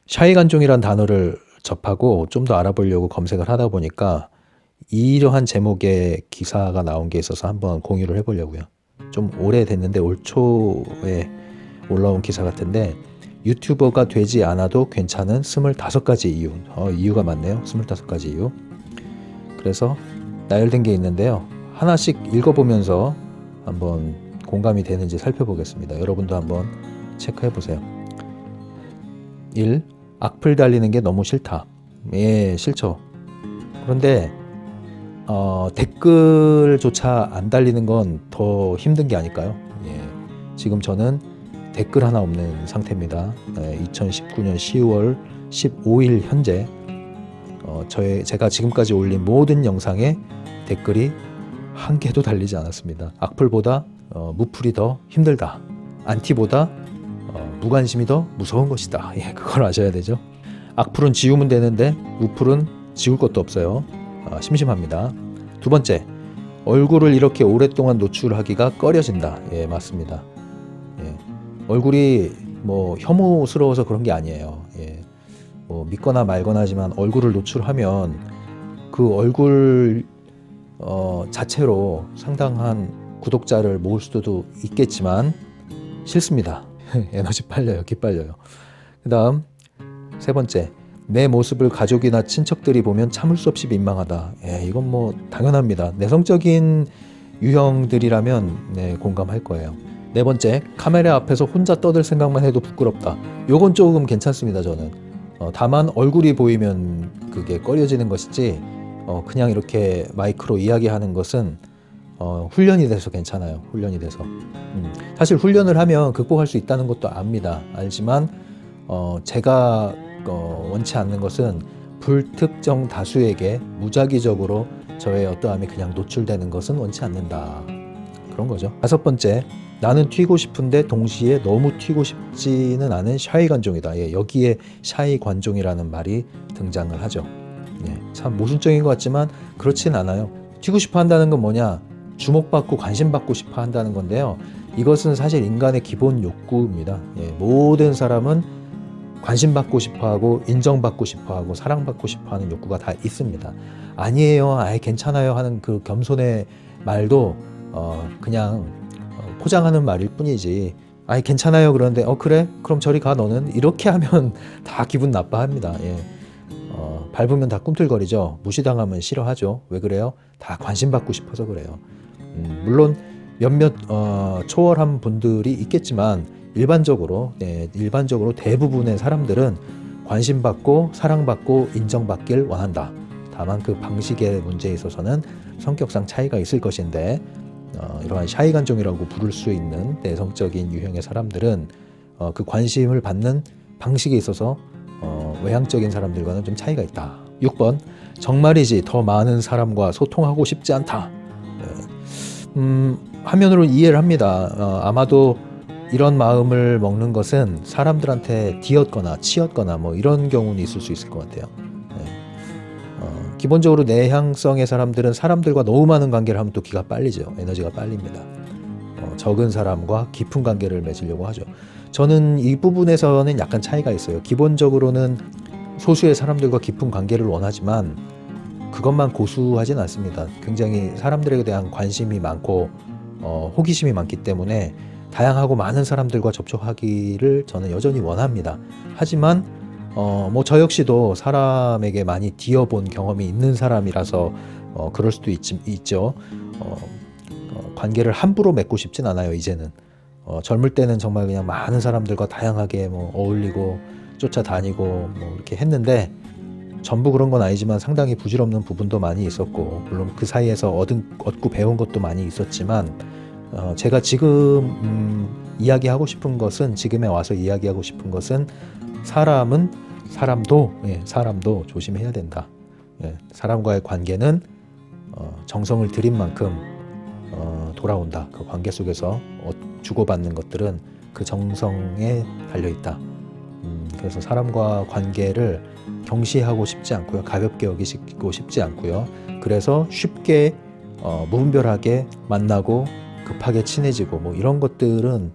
샤이간종이란 단어를 접하고 좀 더 알아보려고 검색을 하다 보니까 이러한 제목의 기사가 나온 게 있어서 한번 공유를 해보려고요. 좀 오래됐는데 올 초에 올라온 기사 같은데, 유튜버가 되지 않아도 괜찮은 25가지 이유. 이유가 많네요. 25가지 이유. 그래서 나열된 게 있는데요. 하나씩 읽어보면서 한번 공감이 되는지 살펴보겠습니다. 여러분도 한번 체크해 보세요. 1. 악플 달리는 게 너무 싫다. 예, 싫죠. 그런데 댓글조차 안 달리는 건 더 힘든 게 아닐까요? 예, 지금 저는 댓글 하나 없는 상태입니다. 2019년 10월 15일 현재 제가 지금까지 올린 모든 영상에 댓글이 한 개도 달리지 않았습니다. 악플보다 무플이 더 힘들다. 안티보다 무관심이 더 무서운 것이다. 예, 그걸 아셔야 되죠. 악플은 지우면 되는데 무플은 지울 것도 없어요. 심심합니다. 두 번째, 얼굴을 이렇게 오랫동안 노출하기가 꺼려진다. 예, 맞습니다. 예, 얼굴이 뭐 혐오스러워서 그런 게 아니에요. 예, 뭐 믿거나 말거나 하지만 얼굴을 노출하면 그 얼굴 자체로 상당한 구독자를 모을 수도 있겠지만 싫습니다. 에너지 빨려요. 기빨려요. 그 다음 세 번째, 내 모습을 가족이나 친척들이 보면 참을 수 없이 민망하다. 예, 이건 뭐 당연합니다. 내성적인 유형들이라면 네, 공감할 거예요. 네 번째, 카메라 앞에서 혼자 떠들 생각만 해도 부끄럽다. 요건 조금 괜찮습니다. 저는 다만 얼굴이 보이면 그게 꺼려지는 것이지 그냥 이렇게 마이크로 이야기하는 것은 훈련이 돼서 괜찮아요. 훈련이 돼서 사실 훈련을 하면 극복할 수 있다는 것도 압니다. 알지만 제가 원치 않는 것은 불특정 다수에게 무작위적으로 저의 어떠함이 그냥 노출되는 것은 원치 않는다. 그런 거죠. 다섯 번째, 나는 튀고 싶은데 동시에 너무 튀고 싶지는 않은 샤이 관종이다. 예, 여기에 샤이 관종이라는 말이 등장을 하죠. 예, 참 모순적인 것 같지만 그렇진 않아요. 튀고 싶어 한다는 건 뭐냐? 주목받고 관심받고 싶어 한다는 건데요. 이것은 사실 인간의 기본 욕구입니다. 예, 모든 사람은 관심받고 싶어하고 인정받고 싶어하고 사랑받고 싶어하는 욕구가 다 있습니다. 아니에요, 아예 괜찮아요 하는 그 겸손의 말도 그냥 포장하는 말일 뿐이지, 아예 괜찮아요 그러는데 그래? 그럼 저리 가 너는? 이렇게 하면 다 기분 나빠합니다. 예. 밟으면 다 꿈틀거리죠. 무시당하면 싫어하죠. 왜 그래요? 다 관심받고 싶어서 그래요. 물론 몇몇 초월한 분들이 있겠지만 일반적으로 대부분의 사람들은 관심받고 사랑받고 인정받길 원한다. 다만 그 방식의 문제에 있어서는 성격상 차이가 있을 것인데 이러한 샤이간종이라고 부를 수 있는 내성적인 유형의 사람들은 그 관심을 받는 방식에 있어서 외향적인 사람들과는 좀 차이가 있다. 6번, 정말이지 더 많은 사람과 소통하고 싶지 않다. 화면으로 이해를 합니다. 아마도 이런 마음을 먹는 것은 사람들한테 뒤었거나 치였거나 뭐 이런 경우는 있을 수 있을 것 같아요. 기본적으로 내향성의 사람들은 사람들과 너무 많은 관계를 하면 또 기가 빨리죠. 에너지가 빨립니다. 적은 사람과 깊은 관계를 맺으려고 하죠. 저는 이 부분에서는 약간 차이가 있어요. 기본적으로는 소수의 사람들과 깊은 관계를 원하지만 그것만 고수하진 않습니다. 굉장히 사람들에 대한 관심이 많고 호기심이 많기 때문에 다양하고 많은 사람들과 접촉하기를 저는 여전히 원합니다. 하지만 뭐 저 역시도 사람에게 많이 뒤어본 경험이 있는 사람이라서 그럴 수도 있죠. 관계를 함부로 맺고 싶진 않아요. 이제는 젊을 때는 정말 그냥 많은 사람들과 다양하게 뭐 어울리고 쫓아다니고 뭐 이렇게 했는데, 전부 그런 건 아니지만 상당히 부질없는 부분도 많이 있었고, 물론 그 사이에서 얻고 배운 것도 많이 있었지만 제가 지금 이야기하고 싶은 것은, 지금에 와서 이야기하고 싶은 것은 사람도 조심해야 된다. 예, 사람과의 관계는 정성을 들인 만큼 돌아온다. 그 관계 속에서 주고받는 것들은 그 정성에 달려있다. 그래서 사람과 관계를 경시하고 싶지 않고요. 가볍게 여기고 싶지 않고요. 그래서 쉽게 무분별하게 만나고 급하게 친해지고 뭐 이런 것들은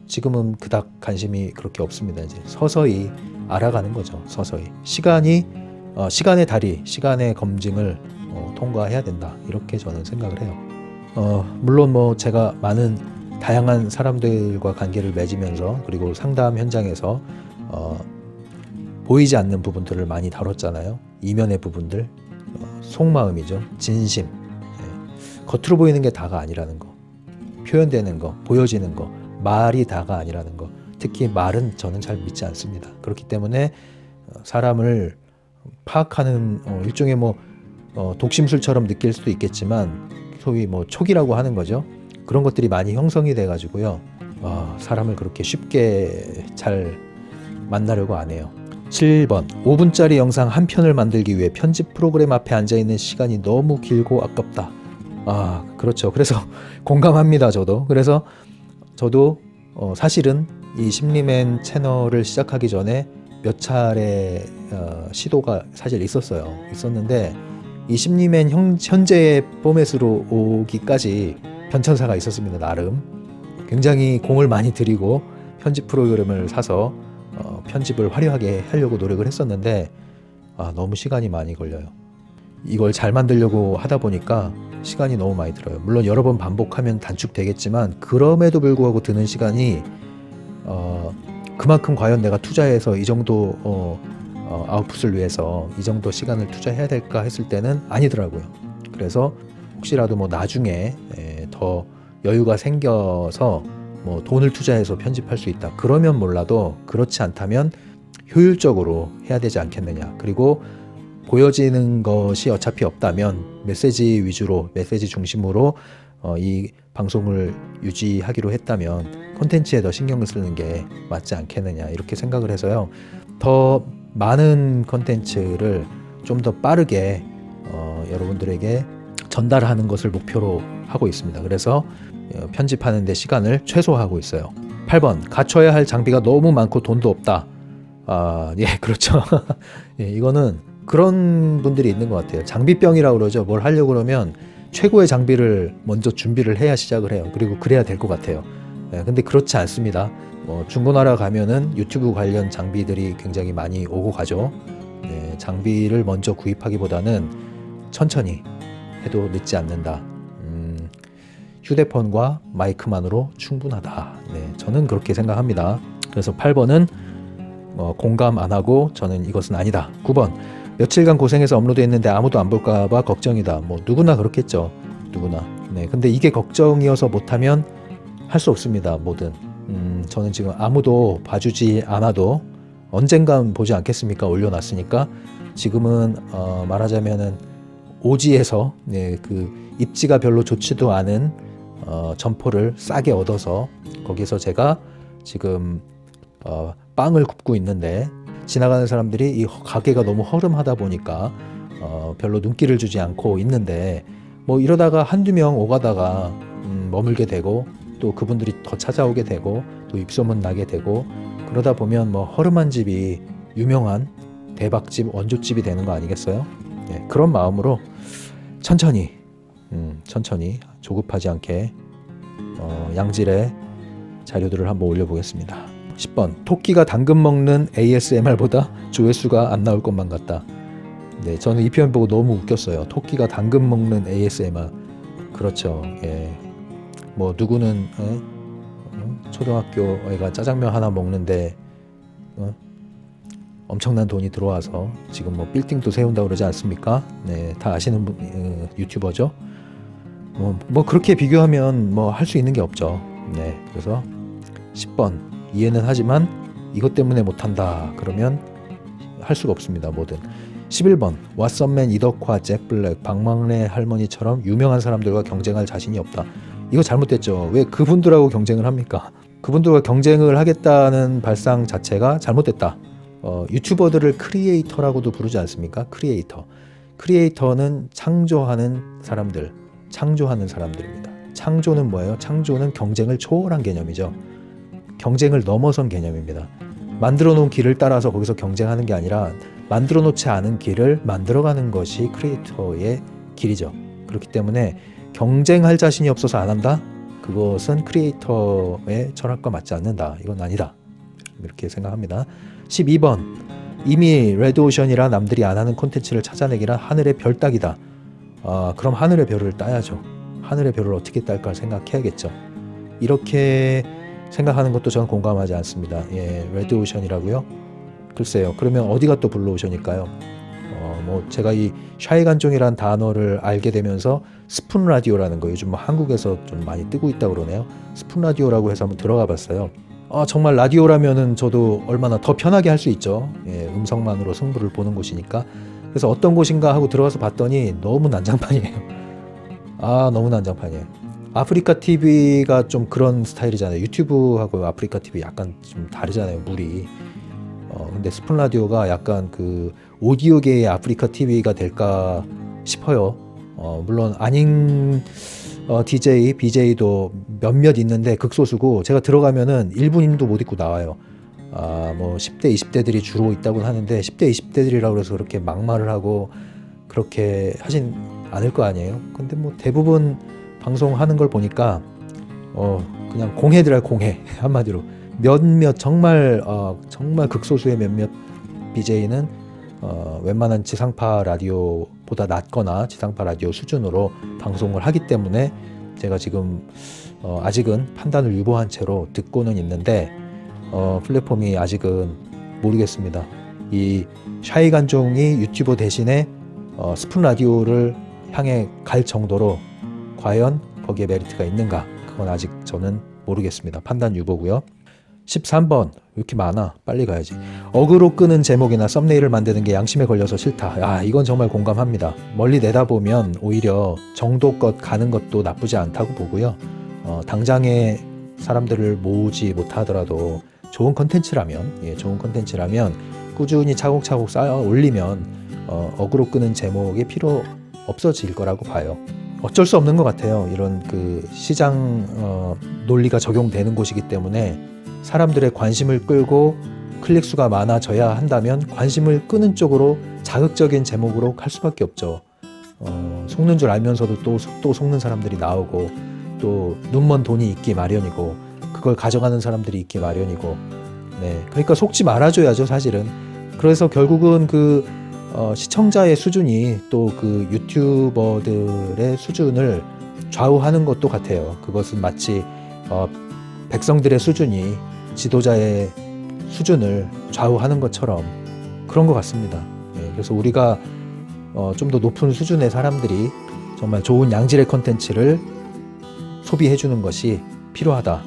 지금은 그닥 관심이 그렇게 없습니다. 이제 서서히 알아가는 거죠. 서서히 시간의 다리, 시간의 검증을 통과해야 된다, 이렇게 저는 생각을 해요. 물론 뭐 제가 많은 다양한 사람들과 관계를 맺으면서, 그리고 상담 현장에서 보이지 않는 부분들을 많이 다뤘잖아요. 이면의 부분들, 속마음이죠. 진심. 겉으로 보이는 게 다가 아니라는 거, 표현되는 거, 보여지는 거, 말이 다가 아니라는 거. 특히 말은 저는 잘 믿지 않습니다. 그렇기 때문에 사람을 파악하는 일종의 독심술처럼 느낄 수도 있겠지만, 소위 촉이라고 하는 거죠. 그런 것들이 많이 형성이 돼 가지고요, 사람을 그렇게 쉽게 잘 만나려고 안 해요. 7번, 5분짜리 영상 한 편을 만들기 위해 편집 프로그램 앞에 앉아있는 시간이 너무 길고 아깝다. 그렇죠. 그래서 공감합니다. 그래서 저도 사실은 이 심리맨 채널을 시작하기 전에 몇 차례 시도가 사실 있었는데, 이 심리맨 현재의 포맷으로 오기까지 편천사가 있었습니다. 나름 굉장히 공을 많이 들이고 편집 프로그램을 사서 편집을 화려하게 하려고 노력을 했었는데, 너무 시간이 많이 걸려요. 이걸 잘 만들려고 하다 보니까 시간이 너무 많이 들어요. 물론 여러 번 반복하면 단축되겠지만, 그럼에도 불구하고 드는 시간이 그만큼 과연 내가 투자해서 이 정도 아웃풋을 위해서 이 정도 시간을 투자해야 될까 했을 때는 아니더라고요. 그래서 혹시라도 나중에 더 여유가 생겨서 돈을 투자해서 편집할 수 있다, 그러면 몰라도, 그렇지 않다면 효율적으로 해야 되지 않겠느냐. 그리고 보여지는 것이 어차피 없다면 메시지 위주로, 메시지 중심으로 이 방송을 유지하기로 했다면 콘텐츠에 더 신경을 쓰는 게 맞지 않겠느냐, 이렇게 생각을 해서요, 더 많은 콘텐츠를 좀 더 빠르게 여러분들에게 전달하는 것을 목표로 하고 있습니다. 그래서 편집하는 데 시간을 최소화하고 있어요. 8번, 갖춰야 할 장비가 너무 많고 돈도 없다. 예, 그렇죠. 예, 이거는 그런 분들이 있는 것 같아요. 장비병이라고 그러죠. 뭘 하려고 그러면 최고의 장비를 먼저 준비를 해야 시작을 해요. 그리고 그래야 될 것 같아요. 예, 근데 그렇지 않습니다. 중고나라 가면은 유튜브 관련 장비들이 굉장히 많이 오고 가죠. 예, 장비를 먼저 구입하기보다는 천천히 해도 늦지 않는다. 휴대폰과 마이크만으로 충분하다. 네, 저는 그렇게 생각합니다. 그래서 8번은 공감 안 하고 저는 이것은 아니다. 9번, 며칠간 고생해서 업로드했는데 아무도 안 볼까봐 걱정이다. 누구나 그렇겠죠. 누구나. 네, 근데 이게 걱정이어서 못하면 할 수 없습니다. 뭐든. 저는 지금 아무도 봐주지 않아도 언젠간 보지 않겠습니까? 올려놨으니까. 지금은 말하자면은 오지에서 그 입지가 별로 좋지도 않은 점포를 싸게 얻어서 거기서 제가 지금 빵을 굽고 있는데, 지나가는 사람들이 이 가게가 너무 허름하다 보니까 별로 눈길을 주지 않고 있는데, 이러다가 한두 명 오가다가 머물게 되고, 또 그분들이 더 찾아오게 되고, 또 입소문 나게 되고, 그러다 보면 허름한 집이 유명한 대박집, 원조집이 되는 거 아니겠어요? 네, 그런 마음으로 천천히 조급하지 않게 양질의 자료들을 한번 올려보겠습니다. 10번, 토끼가 당근 먹는 ASMR보다 조회수가 안 나올 것만 같다. 네, 저는 이 표현 보고 너무 웃겼어요. 토끼가 당근 먹는 ASMR. 그렇죠. 예. 누구는 초등학교 애가 짜장면 하나 먹는데 엄청난 돈이 들어와서 지금 빌딩도 세운다고 그러지 않습니까? 네, 다 아시는 유튜버죠. 그렇게 비교하면 할 수 있는 게 없죠. 네, 그래서 10번, 이해는 하지만 이것 때문에 못한다 그러면 할 수가 없습니다. 뭐든. 11번, 왓썸맨, 이덕화, 잭 블랙, 박막래 할머니처럼 유명한 사람들과 경쟁할 자신이 없다. 이거 잘못됐죠. 왜 그분들하고 경쟁을 합니까? 그분들과 경쟁을 하겠다는 발상 자체가 잘못됐다. 유튜버들을 크리에이터라고도 부르지 않습니까? 크리에이터는 창조하는 사람들입니다. 창조는 뭐예요? 창조는 경쟁을 초월한 개념이죠. 경쟁을 넘어선 개념입니다. 만들어 놓은 길을 따라서 거기서 경쟁하는 게 아니라 만들어 놓지 않은 길을 만들어가는 것이 크리에이터의 길이죠. 그렇기 때문에 경쟁할 자신이 없어서 안 한다? 그것은 크리에이터의 철학과 맞지 않는다. 이건 아니다. 이렇게 생각합니다. 12번 이미 레드오션이라 남들이 안 하는 콘텐츠를 찾아내기라 하늘의 별 따기다. 그럼 하늘의 별을 따야죠. 하늘의 별을 어떻게 딸까 생각해야겠죠. 이렇게 생각하는 것도 저는 공감하지 않습니다. 예, 레드오션이라고요? 글쎄요. 그러면 어디가 또 블루오션일까요? 뭐 제가 이 샤이간종이라는 단어를 알게 되면서 스푼 라디오라는 거 요즘 뭐 한국에서 좀 많이 뜨고 있다고 그러네요. 스푼 라디오라고 해서 한번 들어가 봤어요. 정말 라디오라면은 저도 얼마나 더 편하게 할 수 있죠. 예, 음성만으로 승부를 보는 곳이니까. 그래서 어떤 곳인가 하고 들어가서 봤더니 너무 난장판이에요. 너무 난장판이에요. 아프리카 TV가 좀 그런 스타일이잖아요. 유튜브하고 아프리카 TV 약간 좀 다르잖아요, 물이. 근데 스푼 라디오가 약간 그 오디오계의 아프리카 TV가 될까 싶어요. 물론 아닌 DJ, BJ도 몇몇 있는데 극소수고 제가 들어가면은 1분인도 못 있고 나와요. 뭐 10대, 20대들이 주로 있다고 하는데 10대, 20대들이라고 해서 그렇게 막말을 하고 그렇게 하진 않을 거 아니에요. 근데 뭐 대부분 방송하는 걸 보니까 그냥 공해들할 공해 한마디로 몇몇 정말 극소수의 몇몇 BJ는 웬만한 지상파 라디오보다 낫거나 지상파 라디오 수준으로 방송을 하기 때문에 제가 지금 아직은 판단을 유보한 채로 듣고는 있는데 플랫폼이 아직은 모르겠습니다. 이 샤이간종이 유튜버 대신에 스푼 라디오를 향해 갈 정도로 과연 거기에 메리트가 있는가? 그건 아직 저는 모르겠습니다. 판단 유보고요. 13번 왜 이렇게 많아? 빨리 가야지. 어그로 끄는 제목이나 썸네일을 만드는 게 양심에 걸려서 싫다. 이건 정말 공감합니다. 멀리 내다보면 오히려 정도껏 가는 것도 나쁘지 않다고 보고요. 당장에 사람들을 모으지 못하더라도 좋은 컨텐츠라면 꾸준히 차곡차곡 쌓아 올리면 어그로 끄는 제목이 필요 없어질 거라고 봐요. 어쩔 수 없는 것 같아요. 이런 그 시장 논리가 적용되는 곳이기 때문에 사람들의 관심을 끌고 클릭수가 많아져야 한다면 관심을 끄는 쪽으로 자극적인 제목으로 갈 수밖에 없죠. 속는 줄 알면서도 또 속는 사람들이 나오고 또 눈먼 돈이 있기 마련이고 그걸 가져가는 사람들이 있기 마련이고 네, 그러니까 속지 말아줘야죠 사실은. 그래서 결국은 그 시청자의 수준이 또 그 유튜버들의 수준을 좌우하는 것도 같아요. 그것은 마치 백성들의 수준이 지도자의 수준을 좌우하는 것처럼 그런 것 같습니다. 예, 그래서 우리가 좀 더 높은 수준의 사람들이 정말 좋은 양질의 컨텐츠를 소비해주는 것이 필요하다.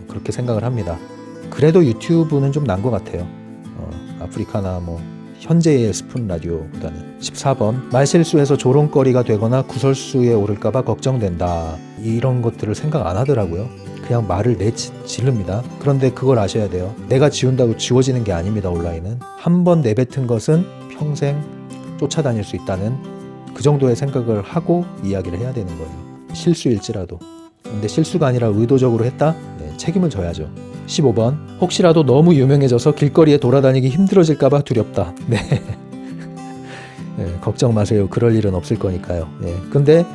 그렇게 생각을 합니다. 그래도 유튜브는 좀 난 것 같아요. 아프리카나 뭐 현재의 스푼 라디오보다는. 14번 말실수해서 조롱거리가 되거나 구설수에 오를까봐 걱정된다. 이런 것들을 생각 안 하더라고요. 그냥 말을 내지릅니다. 그런데 그걸 아셔야 돼요. 내가 지운다고 지워지는 게 아닙니다. 온라인은 한번 내뱉은 것은 평생 쫓아다닐 수 있다는 그 정도의 생각을 하고 이야기를 해야 되는 거예요. 실수일지라도. 근데 실수가 아니라 의도적으로 했다? 네, 책임을 져야죠. 15번 혹시라도 너무 유명해져서 길거리에 돌아다니기 힘들어질까봐 두렵다. 네. 네, 걱정 마세요. 그럴 일은 없을 거니까요. 네. 근데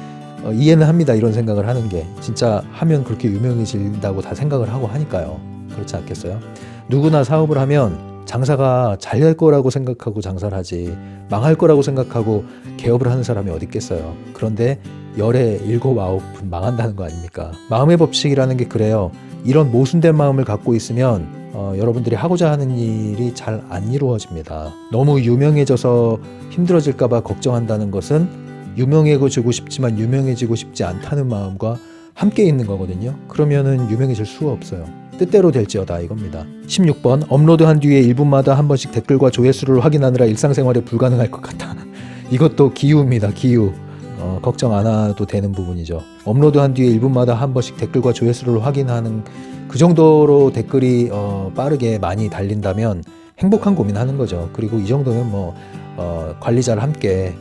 이해는 합니다. 이런 생각을 하는 게 진짜 하면 그렇게 유명해진다고 다 생각을 하고 하니까요. 그렇지 않겠어요? 누구나 사업을 하면 장사가 잘 될 거라고 생각하고 장사를 하지 망할 거라고 생각하고 개업을 하는 사람이 어디 있겠어요. 그런데 열에 7, 9분 망한다는 거 아닙니까? 마음의 법칙이라는 게 그래요. 이런 모순된 마음을 갖고 있으면 여러분들이 하고자 하는 일이 잘 안 이루어집니다. 너무 유명해져서 힘들어질까봐 걱정한다는 것은 유명해지고 싶지만 유명해지고 싶지 않다는 마음과 함께 있는 거거든요. 그러면은 유명해질 수가 없어요. 뜻대로 될지어다 이겁니다. 16번 업로드한 뒤에 1분마다 한 번씩 댓글과 조회수를 확인하느라 일상생활에 불가능할 것 같다. 이것도 기우입니다. 기우. 걱정 안 해도 되는 부분이죠. 업로드한 뒤에 1분마다 한 번씩 댓글과 조회수를 확인하는 그 정도로 댓글이 빠르게 많이 달린다면 행복한 고민하는 거죠. 그리고 이 정도면 뭐 관리자를 함께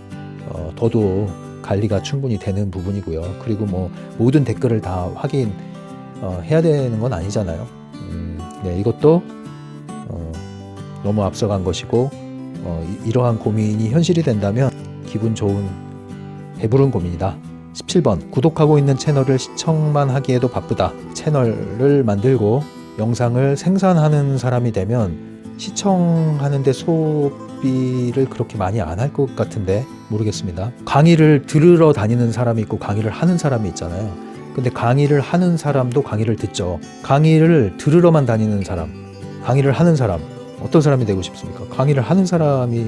더도 관리가 충분히 되는 부분이고요. 그리고 뭐 모든 댓글을 다 확인해야 되는 건 아니잖아요. 네, 이것도 너무 앞서간 것이고 이러한 고민이 현실이 된다면 기분 좋은 배부른 고민이다. 17번 구독하고 있는 채널을 시청만 하기에도 바쁘다. 채널을 만들고 영상을 생산하는 사람이 되면 시청하는데 소비를 그렇게 많이 안 할 것 같은데 모르겠습니다. 강의를 들으러 다니는 사람이 있고 강의를 하는 사람이 있잖아요. 근데 강의를 하는 사람도 강의를 듣죠. 강의를 들으러만 다니는 사람, 강의를 하는 사람, 어떤 사람이 되고 싶습니까? 강의를 하는 사람이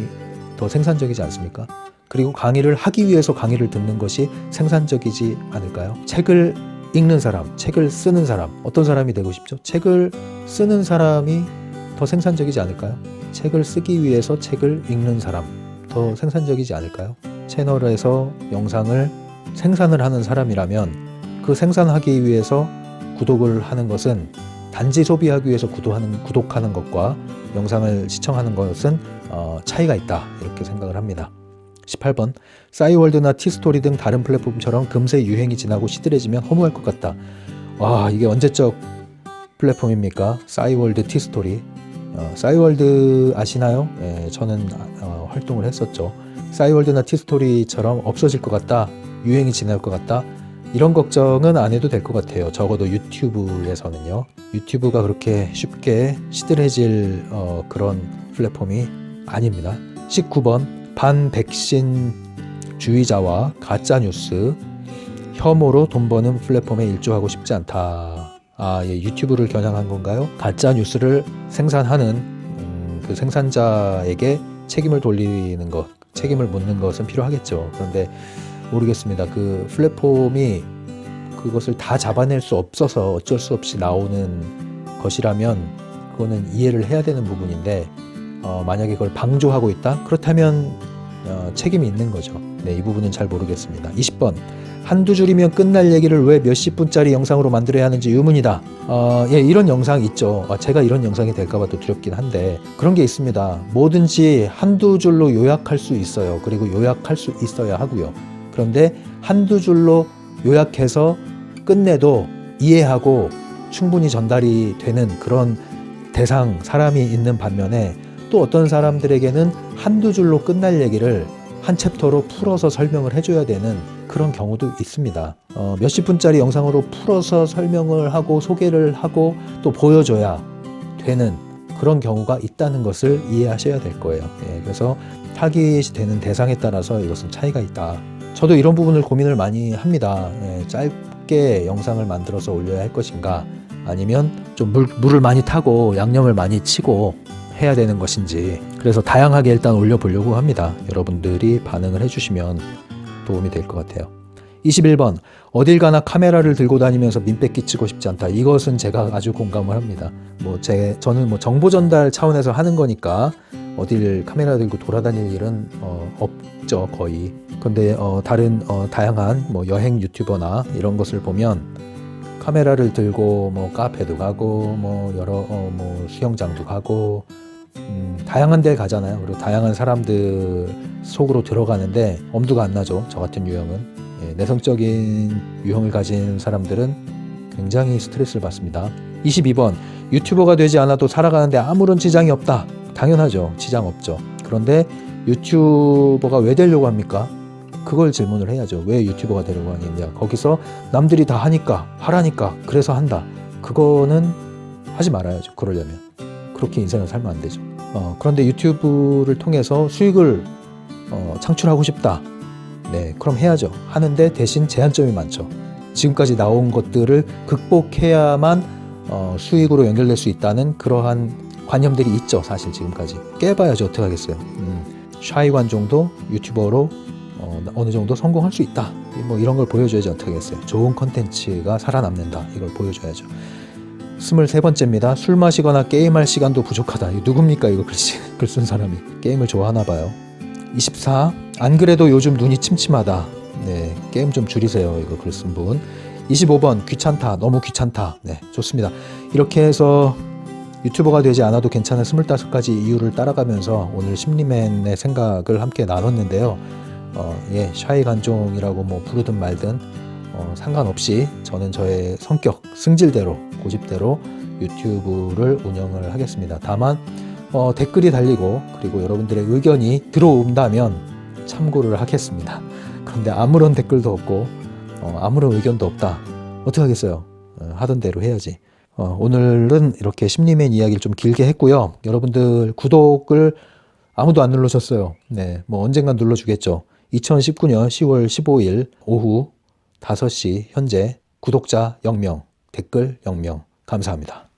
더 생산적이지 않습니까? 그리고 강의를 하기 위해서 강의를 듣는 것이 생산적이지 않을까요? 책을 읽는 사람, 책을 쓰는 사람, 어떤 사람이 되고 싶죠? 책을 쓰는 사람이 더 생산적이지 않을까요? 책을 쓰기 위해서 책을 읽는 사람, 더 생산적이지 않을까요? 채널에서 영상을 생산을 하는 사람이라면 그 생산하기 위해서 구독을 하는 것은 단지 소비하기 위해서 구독하는 것과 영상을 시청하는 것은 차이가 있다, 이렇게 생각을 합니다. 18번, 싸이월드나 티스토리 등 다른 플랫폼처럼 금세 유행이 지나고 시들해지면 허무할 것 같다. 와, 이게 언제적 플랫폼입니까? 싸이월드, 티스토리. 싸이월드 아시나요? 예, 저는 활동을 했었죠. 싸이월드나 티스토리처럼 없어질 것 같다, 유행이 지날 것 같다, 이런 걱정은 안 해도 될 것 같아요. 적어도 유튜브에서는요. 유튜브가 그렇게 쉽게 시들해질 그런 플랫폼이 아닙니다. 19번, 반백신 주의자와 가짜뉴스, 혐오로 돈 버는 플랫폼에 일조하고 싶지 않다. 예, 유튜브를 겨냥한 건가요? 가짜뉴스를 생산하는 그 생산자에게 책임을 돌리는 것, 책임을 묻는 것은 필요하겠죠. 그런데 모르겠습니다. 그 플랫폼이 그것을 다 잡아낼 수 없어서 어쩔 수 없이 나오는 것이라면 그거는 이해를 해야 되는 부분인데, 만약에 그걸 방조하고 있다? 그렇다면 책임이 있는 거죠. 네, 이 부분은 잘 모르겠습니다. 20번, 한두 줄이면 끝날 얘기를 왜 몇십 분짜리 영상으로 만들어야 하는지 의문이다. 예, 이런 영상 있죠. 제가 이런 영상이 될까봐 또 두렵긴 한데 그런 게 있습니다. 뭐든지 한두 줄로 요약할 수 있어요. 그리고 요약할 수 있어야 하고요. 그런데 한두 줄로 요약해서 끝내도 이해하고 충분히 전달이 되는 그런 사람이 있는 반면에, 또 어떤 사람들에게는 한두 줄로 끝날 얘기를 한 챕터로 풀어서 설명을 해줘야 되는 그런 경우도 있습니다. 몇십 분짜리 영상으로 풀어서 설명을 하고 소개를 하고 또 보여줘야 되는 그런 경우가 있다는 것을 이해하셔야 될 거예요. 예, 그래서 타깃이 되는 대상에 따라서 이것은 차이가 있다. 저도 이런 부분을 고민을 많이 합니다. 예, 짧게 영상을 만들어서 올려야 할 것인가, 아니면 좀 물을 많이 타고 양념을 많이 치고 해야 되는 것인지. 그래서 다양하게 일단 올려보려고 합니다. 여러분들이 반응을 해주시면 도움이 될 것 같아요. 21번, 어딜 가나 카메라를 들고 다니면서 민폐 끼치고 싶지 않다. 이것은 제가 아주 공감을 합니다. 저는 정보 전달 차원에서 하는 거니까 어딜 카메라 들고 돌아다닐 일은 없죠, 거의. 근데 다른 다양한 여행 유튜버나 이런 것을 보면 카메라를 들고 카페도 가고 여러 수영장도 가고 다양한 데 가잖아요. 그리고 다양한 사람들 속으로 들어가는데 엄두가 안 나죠. 저 같은 유형은. 예, 내성적인 유형을 가진 사람들은 굉장히 스트레스를 받습니다. 22번, 유튜버가 되지 않아도 살아가는데 아무런 지장이 없다. 당연하죠. 지장 없죠. 그런데 유튜버가 왜 되려고 합니까? 그걸 질문을 해야죠. 왜 유튜버가 되려고 하느냐. 거기서 남들이 다 하라니까 그래서 한다. 그거는 하지 말아야죠. 그러려면. 그렇게 인생을 살면 안 되죠. 그런데 유튜브를 통해서 수익을 창출하고 싶다. 네, 그럼 해야죠. 하는데 대신 제한점이 많죠. 지금까지 나온 것들을 극복해야만 수익으로 연결될 수 있다는 그러한 관념들이 있죠. 사실 지금까지 깨봐야죠. 어떻게 하겠어요. 샤이관 정도 유튜버로 어느 정도 성공할 수 있다. 이런 걸 보여줘야지 어떻게 하겠어요. 좋은 컨텐츠가 살아남는다. 이걸 보여줘야죠. 23번째입니다. 술 마시거나 게임할 시간도 부족하다. 이거 누굽니까? 이거 글 쓴 사람이. 게임을 좋아하나 봐요. 24. 안 그래도 요즘 눈이 침침하다. 네, 게임 좀 줄이세요. 이거 글 쓴 분. 25번. 귀찮다. 너무 귀찮다. 네, 좋습니다. 이렇게 해서 유튜버가 되지 않아도 괜찮은 25가지 이유를 따라가면서 오늘 심리맨의 생각을 함께 나눴는데요. 샤이 관종이라고 부르든 말든 상관없이 저는 저의 성격, 승질대로, 고집대로 유튜브를 운영을 하겠습니다. 다만 댓글이 달리고 그리고 여러분들의 의견이 들어온다면 참고를 하겠습니다. 그런데 아무런 댓글도 없고 아무런 의견도 없다. 어떻게 하겠어요? 하던 대로 해야지. 오늘은 이렇게 심리맨 이야기를 좀 길게 했고요. 여러분들 구독을 아무도 안 눌러줬어요. 네, 뭐 언젠간 눌러주겠죠. 2019년 10월 15일 오후 5시 현재 구독자 0명, 댓글 0명. 감사합니다.